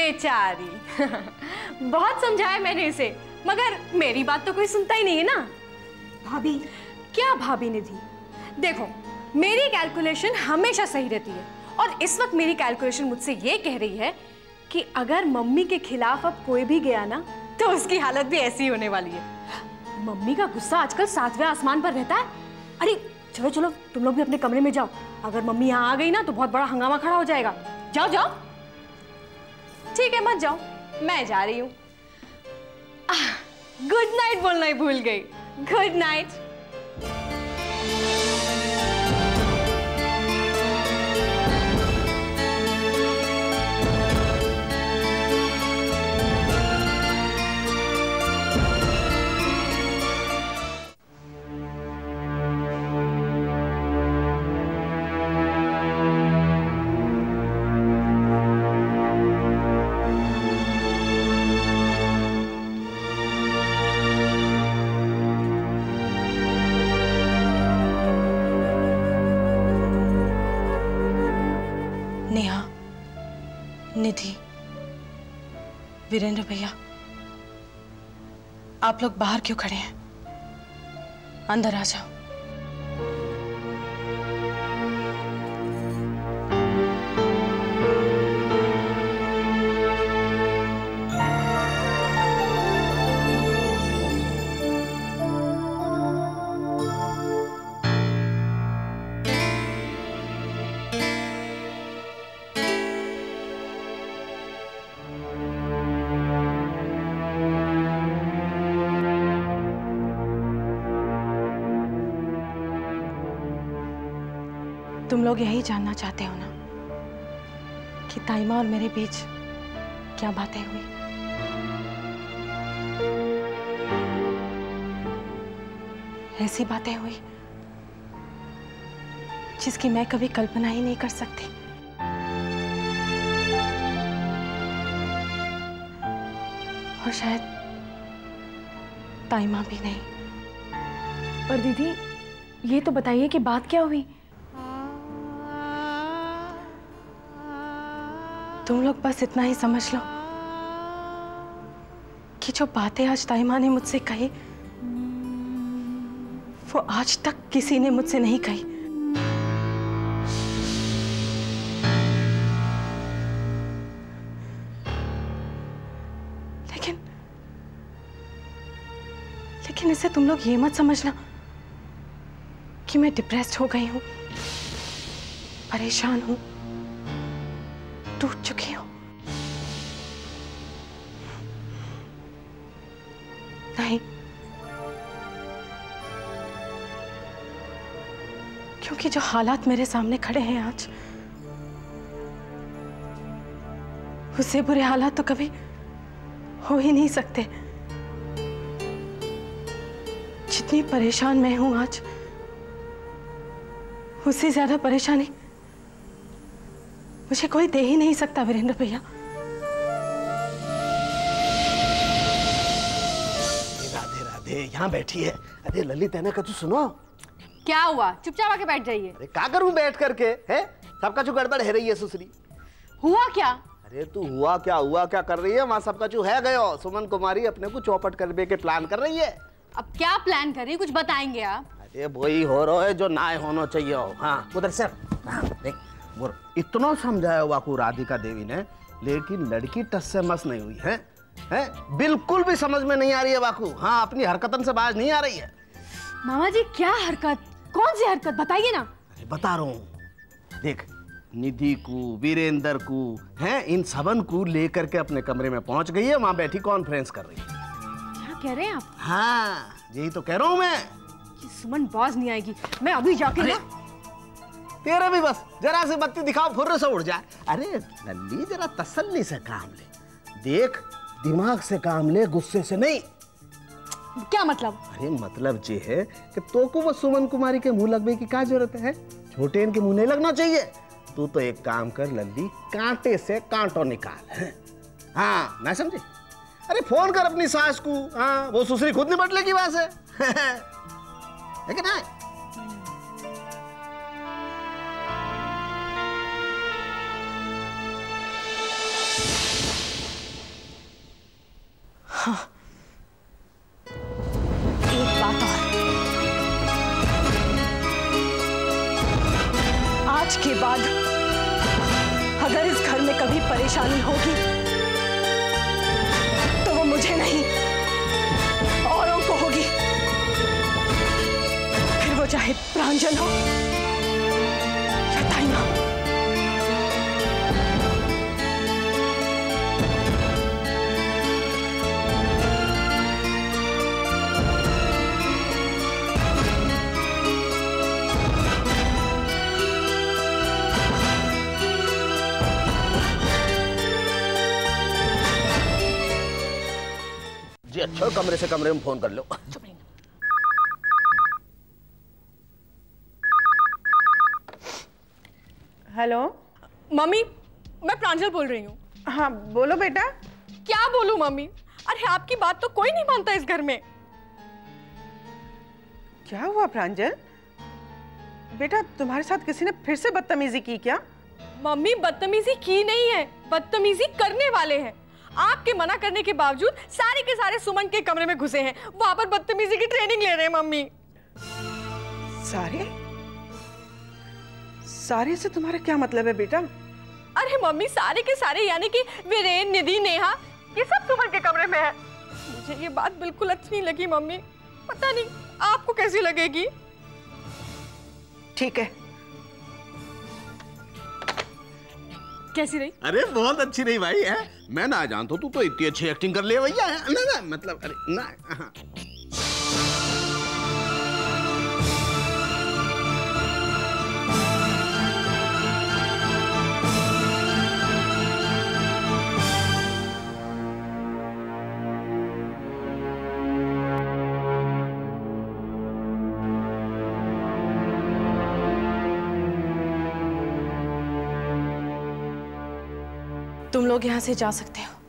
बेचारी। बहुत समझाया मैंने इसे, मगर मेरी बात तो कोई सुनता ही नहीं है ना। भाभी। क्या भाभी निधि? देखो, मेरी कैलकुलेशन हमेशा सही रहती है और इस वक्त मेरी कैलकुलेशन मुझसे ये कह रही है कि अगर मम्मी के खिलाफ अब कोई भी गया ना तो उसकी हालत भी ऐसी होने वाली है। मम्मी का गुस्सा आजकल 7वें आसमान पर रहता है। अरे चलो चलो, तुम लोग भी अपने कमरे में जाओ। अगर मम्मी यहाँ आ गई ना तो बहुत बड़ा हंगामा खड़ा हो जाएगा। जाओ जाओ। ठीक है, मत जाओ, मैं जा रही हूँ। गुड नाइट बोलना ही भूल गई। Good night. नेहा, निधि, वीरेंद्र भैया, आप लोग बाहर क्यों खड़े हैं? अंदर आ जाओ। तुम लोग यही जानना चाहते हो ना कि ताइमा और मेरे बीच क्या बातें हुई? ऐसी बातें हुई जिसकी मैं कभी कल्पना ही नहीं कर सकती। और शायद ताइमा भी नहीं। पर दीदी, ये तो बताइए कि बात क्या हुई? तुम लोग बस इतना ही समझ लो कि जो बातें आज ताइमा ने मुझसे कही वो आज तक किसी ने मुझसे नहीं कही। लेकिन इससे तुम लोग ये मत समझना कि मैं डिप्रेस्ड हो गई हूं, परेशान हूं, टूट चुकी हूं। नहीं, क्योंकि जो हालात मेरे सामने खड़े हैं आज, उससे बुरे हालात तो कभी हो ही नहीं सकते। जितनी परेशान मैं हूं आज, उससे ज्यादा परेशानी मुझे कोई दे ही नहीं सकता वीरेंद्र भैया। राधे राधे, यहाँ बैठी है। अरे ललित है ना, कछु सुनो। क्या हुआ? चुपचाप आके बैठ जाइए। अरे क्या करूं बैठ करके, है सबका जो गड़बड़ है रही है सुसरी। हुआ क्या? अरे तू हुआ क्या कर रही है? वहाँ सबका जो है गयो, सुमन कुमारी अपने को चौपट करने के प्लान कर रही है। अब क्या प्लान कर रही, कुछ बताएंगे आप? अरे वही हो रहा है जो ना होना चाहिए हो। हाँ उधर से देख, वो इतना समझाया वाकू राधिका देवी ने, लेकिन लड़की टस से मस नहीं हुई है, बिल्कुल भी समझ में नहीं आ रही है वाकू। हाँ, अपनी हरकतन से बाज नहीं आ रही है। मामा जी, क्या हरकत? कौन सी हरकत बताइए ना। अरे बता रहा हूँ, देख निधि को, वीरेंद्र को, हैं इन सबन को लेकर के अपने कमरे में पहुंच गई है। वहां बैठी कॉन्फ्रेंस कर रही है। क्या कह रहे हैं आप? हाँ यही तो कह रहा हूँ मैं। सुमन बाज नहीं आएगी, मैं अभी जाके ना। तेरा भी बस जरा सी बत्ती दिखाओ, फुर्र से उड़ जाए। अरे लल्ली जरा तसल्ली से काम ले, देख दिमाग से काम ले, गुस्से से नहीं। क्या मतलब? अरे मतलब ये है कि तो को वो सुमन कुमारी के मुंह लगने की क्या जरूरत है? छोटे इनके मुंह नहीं लगना चाहिए। तू तो एक काम कर लल्ली, कांटे से कांटो निकाल। हाँ ना समझे? अरे फोन कर अपनी सास को, हाँ वो सुसरी खुद निपट लेगी वहां से। है कि नहीं? आज के बाद अगर इस घर में कभी परेशानी होगी तो वो मुझे नहीं औरों को होगी, फिर वो चाहे प्रांजल हो या ताईमा। जी अच्छा, कमरे से कमरे में फोन कर लो। हेलो मम्मी, मैं प्रांजल बोल रही हूँ। हाँ बोलो बेटा। क्या बोलूं मम्मी, अरे आपकी बात तो कोई नहीं मानता इस घर में। क्या हुआ प्रांजल? बेटा तुम्हारे साथ किसी ने फिर से बदतमीजी की क्या? मम्मी बदतमीजी की नहीं है, बदतमीजी करने वाले हैं। आपके मना करने के बावजूद सारे के सारे सुमन के कमरे में घुसे हैं, वहां पर बदतमीजी की ट्रेनिंग ले रहे हैं मम्मी। सारे? सारे से तुम्हारा क्या मतलब है बेटा? अरे मम्मी सारे के सारे यानी कि वीरेन, निधि, नेहा, ये सब सुमन के कमरे में है। मुझे ये बात बिल्कुल अच्छी नहीं लगी मम्मी, पता नहीं आपको कैसी लगेगी। ठीक है, कैसी रही? अरे बहुत अच्छी रही भाई है। मैं ना जानता, तू तो इतनी अच्छी एक्टिंग कर ले भैया। ना ना मतलब अरे ना। तुम लोग यहाँ से जा सकते हो।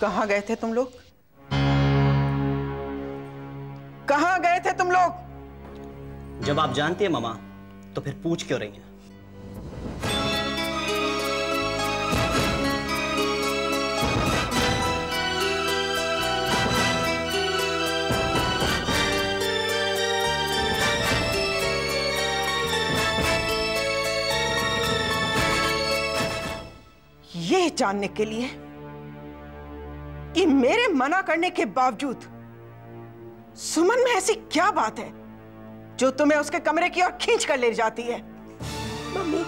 कहाँ गए थे तुम लोग? कहाँ गए थे तुम लोग? जब आप जानती हैं मामा, तो फिर पूछ क्यों रही हैं? ये जानने के लिए कि मेरे मना करने के बावजूद सुमन में ऐसी क्या बात है जो तुम्हें उसके कमरे की ओर खींच कर ले जाती है? मम्मी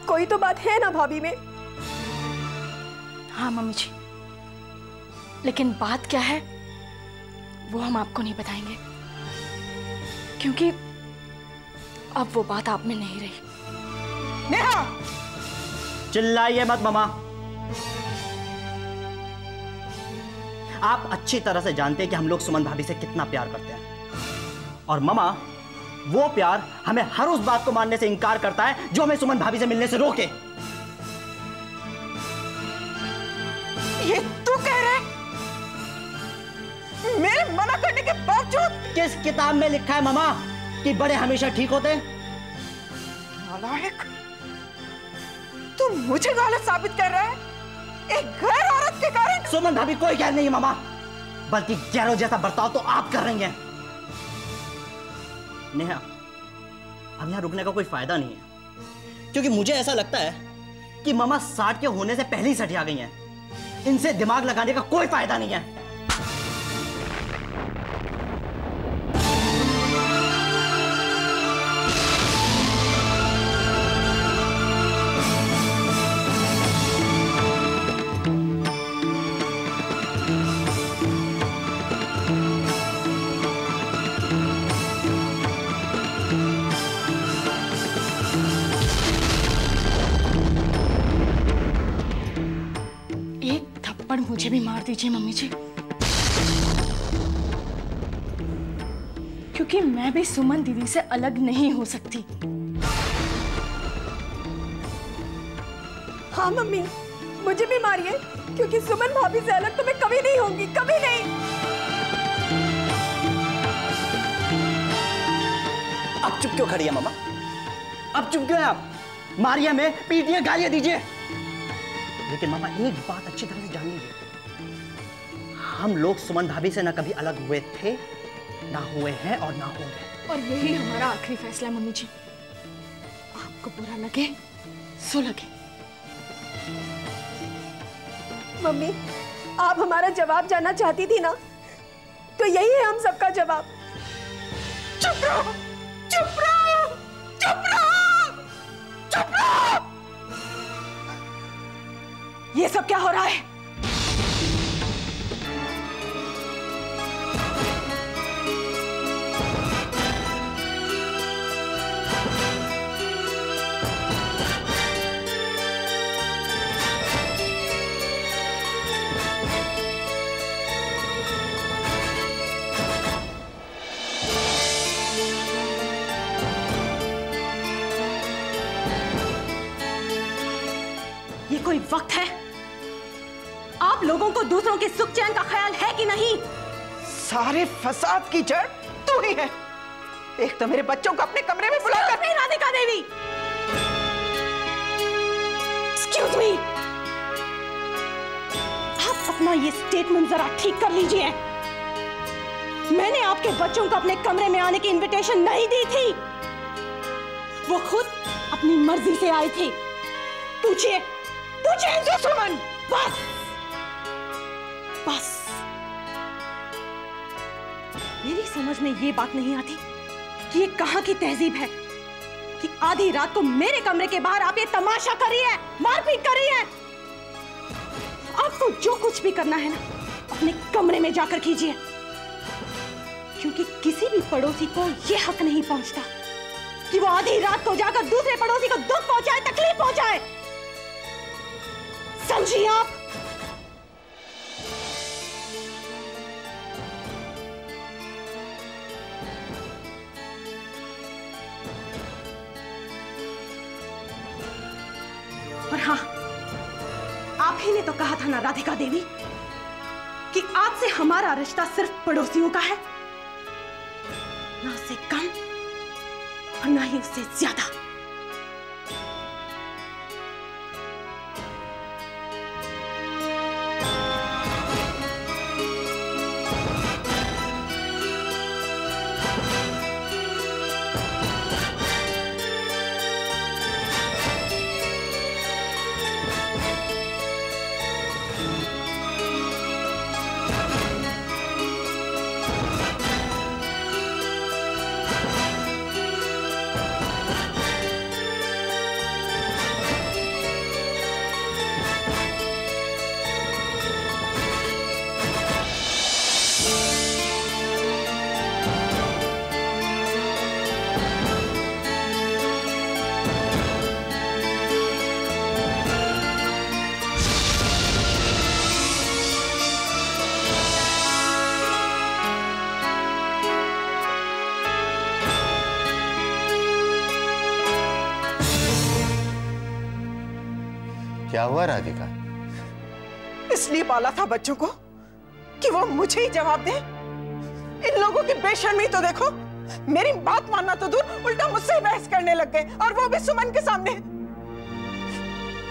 कोई तो बात है ना भाभी में। हाँ मम्मी जी, लेकिन बात क्या है वो हम आपको नहीं बताएंगे, क्योंकि अब वो बात आप में नहीं रही। नेहा! चिल्लाइए मत मामा। आप अच्छी तरह से जानते हैं कि हम लोग सुमन भाभी से कितना प्यार करते हैं, और मामा वो प्यार हमें हर उस बात को मानने से इनकार करता है जो हमें सुमन भाभी से मिलने से रोके। ये तू कह रहे मेरे मना करने के बावजूद? किस किताब में लिखा है मामा कि बड़े हमेशा ठीक होते? नालायक, तू मुझे गलत साबित कर रहा है एक गैर औरत के कारण। सुमन भाभी कोई गैर नहीं है मामा, बल्कि गैरों जैसा बर्ताव तो आप कर रही हैं। नेहा, अब यहां रुकने का कोई फायदा नहीं है, क्योंकि मुझे ऐसा लगता है कि मामा 60 के होने से पहले ही सठिया गई हैं। इनसे दिमाग लगाने का कोई फायदा नहीं है। थप्पड़ मुझे भी मार दीजिए मम्मी जी, क्योंकि मैं भी सुमन दीदी से अलग नहीं हो सकती। हाँ मम्मी, मुझे भी मारिए, क्योंकि सुमन भाभी से अलग तो मैं कभी नहीं होंगी, कभी नहीं। अब चुप क्यों खड़ी है मामा? अब चुप क्यों है आप? मारिया में पीटिए, गालियां दीजिए, लेकिन मामा एक बात अच्छी तरह से जान लीजिए, हम लोग सुमन भाभी से ना कभी अलग हुए थे, ना हुए हैं और ना होंगे। और यही हमारा आखिरी फैसला है मम्मी जी। आपको बुरा लगे सो लगे। मम्मी, आप हमारा जवाब जानना चाहती थी ना, तो यही है हम सबका जवाब। चुप रहो, चुप रहो, चुप रहो, चुप रहो। ये सब क्या हो रहा है? ये कोई वक्त है? आप लोगों को दूसरों के सुख चैन का ख्याल है कि नहीं? सारे फसाद की जड़ तू ही है। एक तो मेरे बच्चों को अपने कमरे में बुलाकर। राधिका देवी, एक्सक्यूज मी, आप अपना ये स्टेटमेंट जरा ठीक कर लीजिए। मैंने आपके बच्चों को अपने कमरे में आने की इनविटेशन नहीं दी थी, वो खुद अपनी मर्जी से आए थे। पूछिए, पूछिए सुमन। बस बस, मेरी समझ में ये बात नहीं आती कि ये कहां की तहजीब है कि आधी रात को मेरे कमरे के बाहर आप ये तमाशा कर रही है, मारपीट कर रही है। आपको जो कुछ भी करना है ना, अपने कमरे में जाकर कीजिए, क्योंकि किसी भी पड़ोसी को यह हक नहीं पहुंचता कि वो आधी रात को जाकर दूसरे पड़ोसी को दुख पहुंचाए, तकलीफ पहुंचाए। समझिए आप? और हाँ, आप ही ने तो कहा था ना राधिका देवी कि आज से हमारा रिश्ता सिर्फ पड़ोसियों का है, ना उससे कम और ना ही उससे ज्यादा। क्या हुआ राधिका? इसलिए पाला था बच्चों को कि वो मुझे ही जवाब दे। इन लोगों की बेशर्मी तो देखो, मेरी बात मानना तो दूर, उल्टा मुझसे बहस करने लग गए, और वो भी सुमन के सामने।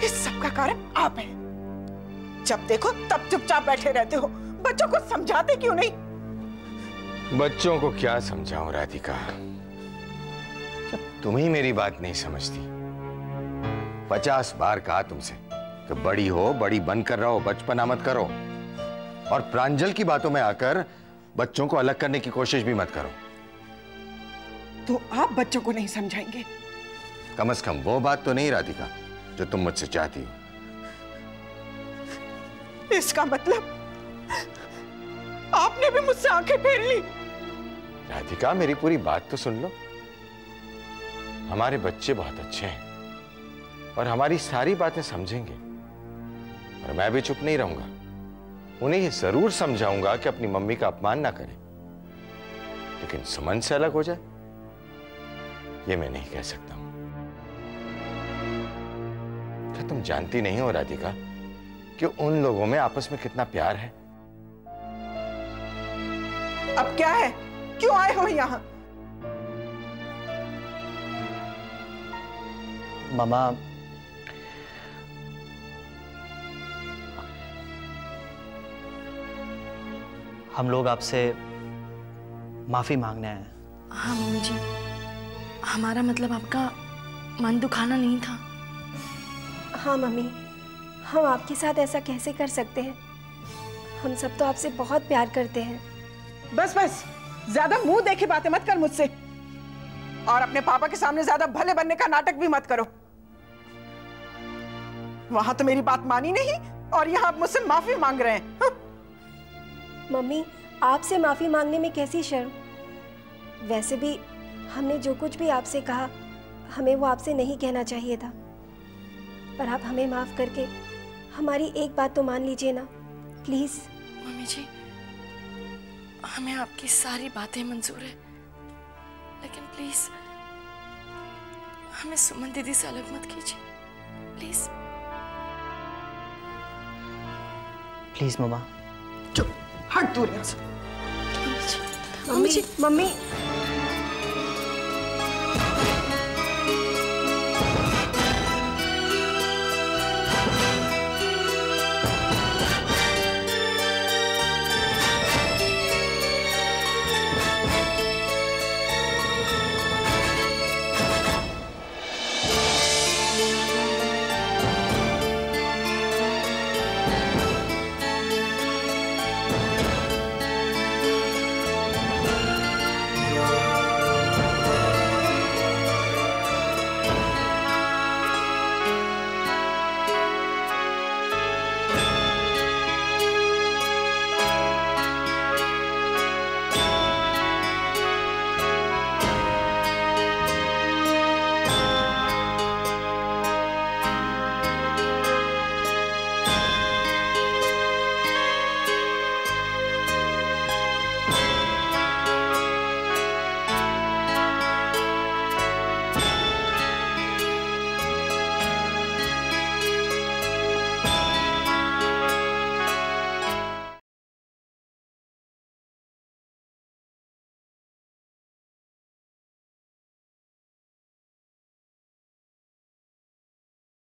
इस सब का कारण आप हैं। जब देखो तब चुपचाप बैठे रहते हो, बच्चों को समझाते क्यों नहीं? बच्चों को क्या समझाऊं राधिका, जब तुम ही मेरी बात नहीं समझती। 50 बार कहा तुमसे कि बड़ी हो, बड़ी बनकर रहो, बचपना मत करो, और प्रांजल की बातों में आकर बच्चों को अलग करने की कोशिश भी मत करो। तो आप बच्चों को नहीं समझाएंगे? कम से कम वो बात तो नहीं राधिका जो तुम मुझसे चाहती हो। इसका मतलब आपने भी मुझसे आंखें फेर ली। राधिका मेरी पूरी बात तो सुन लो। हमारे बच्चे बहुत अच्छे हैं और हमारी सारी बातें समझेंगे, और मैं भी चुप नहीं रहूंगा। उन्हें ये जरूर समझाऊंगा कि अपनी मम्मी का अपमान ना करें, लेकिन सुमन से अलग हो जाए ये मैं नहीं कह सकता हूं। क्या तुम जानती नहीं हो राधिका कि उन लोगों में आपस में कितना प्यार है? अब क्या है, क्यों आए हो यहां? मामा, हम लोग आपसे माफी मांगने आए हैं। हाँ मम्मी जी, हमारा मतलब आपका मन दुखाना नहीं था। हाँ मम्मी, हम आपके साथ ऐसा कैसे कर सकते हैं? हम सब तो आपसे बहुत प्यार करते हैं। बस बस, ज्यादा मुंह देखे बातें मत कर मुझसे, और अपने पापा के सामने ज्यादा भले बनने का नाटक भी मत करो। वहां तो मेरी बात मानी नहीं और यहाँ आप मुझसे माफी मांग रहे हैं। हाँ? मम्मी, आपसे माफी मांगने में कैसी शर्म? वैसे भी हमने जो कुछ भी आपसे कहा, हमें वो आपसे नहीं कहना चाहिए था। पर आप हमें माफ करके हमारी एक बात तो मान लीजिए ना, प्लीज। मम्मी जी, हमें आपकी सारी बातें मंजूर है, लेकिन प्लीज हमें सुमन दीदी से अलग मत कीजिए, प्लीज। प्लीज मामा। चुप, हट दूर यहाँ से। Mummy, mummy,